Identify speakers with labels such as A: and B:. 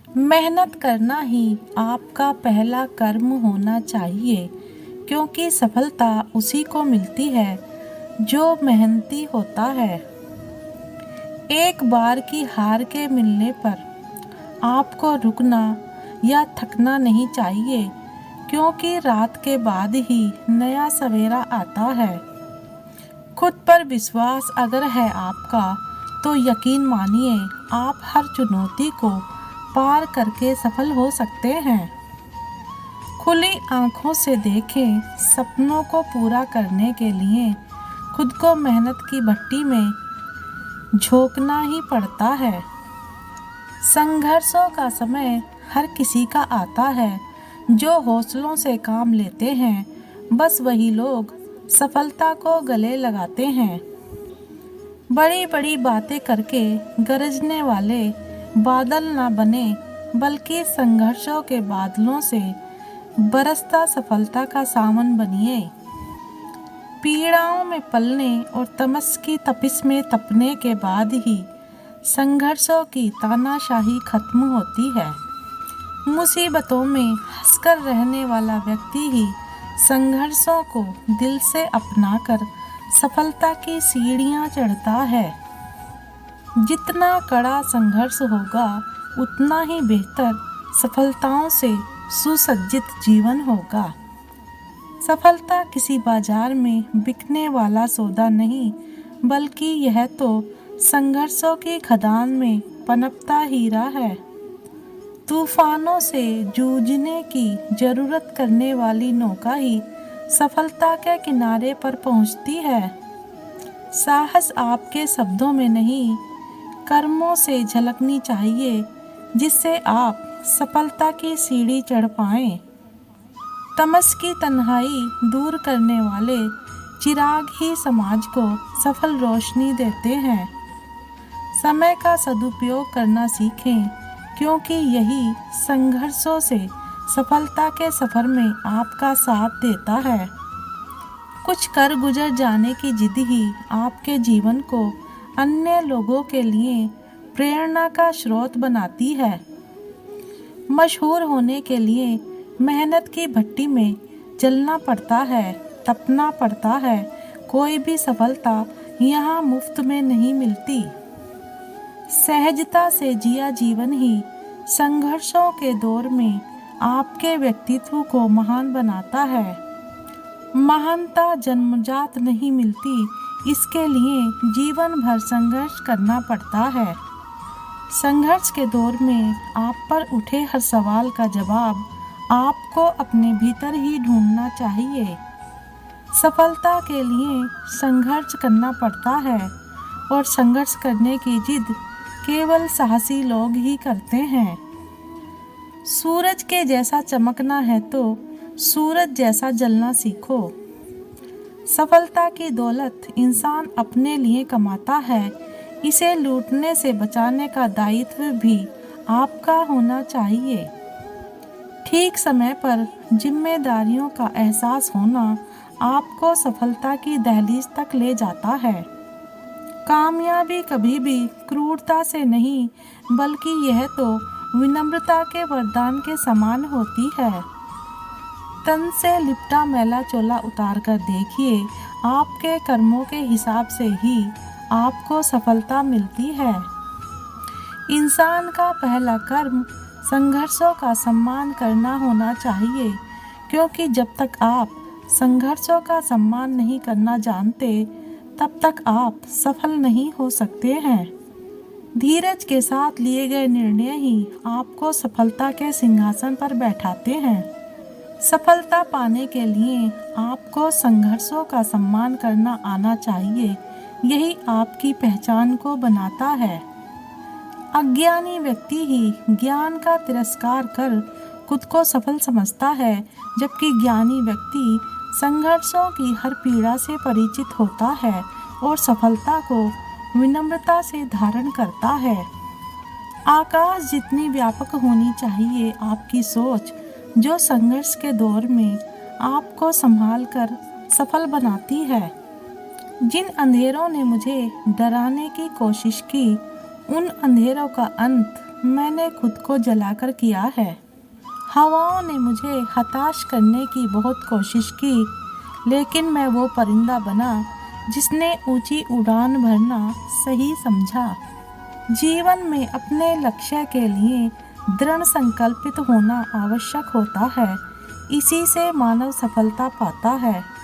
A: मेहनत करना ही आपका पहला कर्म होना चाहिए, क्योंकि सफलता उसी को मिलती है जो मेहनती होता है। एक बार की हार के मिलने पर आपको रुकना या थकना नहीं चाहिए, क्योंकि रात के बाद ही नया सवेरा आता है। खुद पर विश्वास अगर है आपका, तो यकीन मानिए आप हर चुनौती को पार करके सफल हो सकते हैं। खुली आंखों से देखें, सपनों को पूरा करने के लिए खुद को मेहनत की भट्टी में झोंकना ही पड़ता है। संघर्षों का समय हर किसी का आता है। जो हौसलों से काम लेते हैं, बस वही लोग सफलता को गले लगाते हैं। बड़ी बड़ी बातें करके गरजने वाले बादल ना बने, बल्कि संघर्षों के बादलों से बरसता सफलता का सावन बनिए। पीड़ाओं में पलने और तमस की तपिश में तपने के बाद ही संघर्षों की तानाशाही खत्म होती है। मुसीबतों में हंसकर रहने वाला व्यक्ति ही संघर्षों को दिल से अपनाकर सफलता की सीढ़ियां चढ़ता है। जितना कड़ा संघर्ष होगा, उतना ही बेहतर सफलताओं से सुसज्जित जीवन होगा। सफलता किसी बाजार में बिकने वाला सौदा नहीं, बल्कि यह तो संघर्षों की खदान में पनपता हीरा है। तूफानों से जूझने की जरूरत करने वाली नौका ही सफलता के किनारे पर पहुंचती है। साहस आपके शब्दों में नहीं, कर्मों से झलकनी चाहिए, जिससे आप सफलता की सीढ़ी चढ़ पाएं। तमस की तन्हाई दूर करने वाले चिराग ही समाज को सफल रोशनी देते हैं। समय का सदुपयोग करना सीखें, क्योंकि यही संघर्षों से सफलता के सफर में आपका साथ देता है। कुछ कर गुजर जाने की जिद ही आपके जीवन को अन्य लोगों के लिए प्रेरणा का स्रोत बनाती है। मशहूर होने के लिए मेहनत की भट्टी में जलना पड़ता है, तपना पड़ता है। कोई भी सफलता यहाँ मुफ्त में नहीं मिलती। सहजता से जिया जीवन ही संघर्षों के दौर में आपके व्यक्तित्व को महान बनाता है। महानता जन्मजात नहीं मिलती, इसके लिए जीवन भर संघर्ष करना पड़ता है। संघर्ष के दौर में आप पर उठे हर सवाल का जवाब आपको अपने भीतर ही ढूंढना चाहिए। सफलता के लिए संघर्ष करना पड़ता है, और संघर्ष करने की जिद केवल साहसी लोग ही करते हैं। सूरज के जैसा चमकना है तो सूरज जैसा जलना सीखो। सफलता की दौलत इंसान अपने लिए कमाता है, इसे लूटने से बचाने का दायित्व भी आपका होना चाहिए। ठीक समय पर जिम्मेदारियों का एहसास होना आपको सफलता की दहलीज तक ले जाता है। कामयाबी कभी भी क्रूरता से नहीं, बल्कि यह तो विनम्रता के वरदान के समान होती है। तन से लिपटा मैला चोला उतार कर देखिए, आपके कर्मों के हिसाब से ही आपको सफलता मिलती है। इंसान का पहला कर्म संघर्षों का सम्मान करना होना चाहिए, क्योंकि जब तक आप संघर्षों का सम्मान नहीं करना जानते, तब तक आप सफल नहीं हो सकते हैं। धीरज के साथ लिए गए निर्णय ही आपको सफलता के सिंहासन पर बैठाते हैं। सफलता पाने के लिए आपको संघर्षों का सम्मान करना आना चाहिए, यही आपकी पहचान को बनाता है। अज्ञानी व्यक्ति ही ज्ञान का तिरस्कार कर खुद को सफल समझता है, जबकि ज्ञानी व्यक्ति संघर्षों की हर पीड़ा से परिचित होता है और सफलता को विनम्रता से धारण करता है। आकाश जितनी व्यापक होनी चाहिए आपकी सोच, जो संघर्ष के दौर में आपको संभाल कर सफल बनाती है। जिन अंधेरों ने मुझे डराने की कोशिश की, उन अंधेरों का अंत मैंने खुद को जलाकर किया है। हवाओं ने मुझे हताश करने की बहुत कोशिश की, लेकिन मैं वो परिंदा बना जिसने ऊंची उड़ान भरना सही समझा। जीवन में अपने लक्ष्य के लिए दृढ़ संकल्पित होना आवश्यक होता है। इसी से मानव सफलता पाता है।